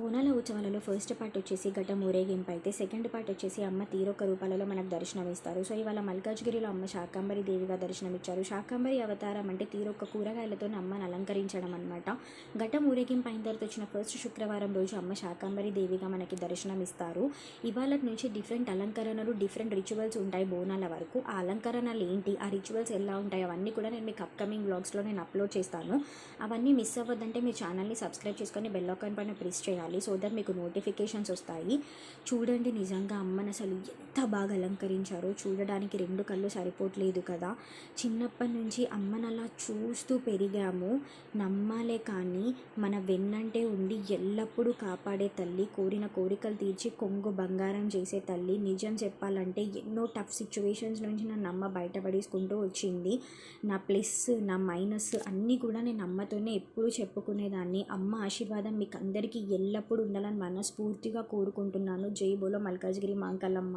బోనాల ఉత్సవాలలో first part వచ్చేసి ఘటం ఊరేగింపు అయితే సెకండ్ పార్ట్ వచ్చేసి అమ్మ తీరొక్క రూపాలలో మనకు దర్శనం ఇస్తారు. సో ఇవాళ మల్కాజ్గిరిలో అమ్మ శాకంబరి దేవిగా దర్శనం ఇచ్చారు. శాకంబరి అవతారం అంటే తీరొక్క కూరగాయలతో అమ్మను అలంకరించడం అనమాట. ఘటం ఊరేగింపు అయిన తర్వాత వచ్చిన ఫస్ట్ శుక్రవారం రోజు అమ్మ శాకంబరి దేవిగా మనకి దర్శనం ఇస్తారు. ఇవాళ నుంచి డిఫరెంట్ అలంకరణలు, డిఫరెంట్ రిచువల్స్ ఉంటాయి బోనాల వరకు. ఆ అలంకరణలు ఏంటి, ఆ రిచువల్స్ ఎలా ఉంటాయి అవన్నీ కూడా నేను మీకు అప్కమింగ్ వ్లాగ్స్లో నేను అప్లోడ్ చేస్తాను. అవన్నీ మిస్ అవ్వద్దంటే మీ ఛానల్ని సబ్స్క్రైబ్ చేసుకొని బెల్ ఐకాన్ పైన ప్రెస్ చేయాలి. సో దట్ మీకు నోటిఫికేషన్స్ వస్తాయి. చూడండి, నిజంగా అమ్మని అసలు ఎంత బాగా అలంకరించారో, చూడడానికి రెండు కళ్ళు సరిపోవట్లేదు కదా. చిన్నప్పటి నుంచి అమ్మని అలా చూస్తూ పెరిగాము. నమ్మాలే కానీ మన వెన్నంటే ఉండి ఎల్లప్పుడూ కాపాడే తల్లి, కోరిన కోరికలు తీర్చి కొంగు బంగారం చేసే తల్లి. నిజం చెప్పాలంటే ఎన్నో టఫ్ సిచ్యువేషన్స్ నుంచి నన్ను అమ్మ బయటపడేసుకుంటూ వచ్చింది. నా ప్లస్, నా మైనస్ అన్నీ కూడా నేను అమ్మతోనే ఎప్పుడూ చెప్పుకునేదాన్ని. అమ్మ ఆశీర్వాదం మీకు అందరికీ ఎల్లప్పుడూ ఉండాలని మనస్ఫూర్తిగా కోరుకుంటున్నాను. జై బోలో మల్కాజ్గిరి మాంకాలమ్మ.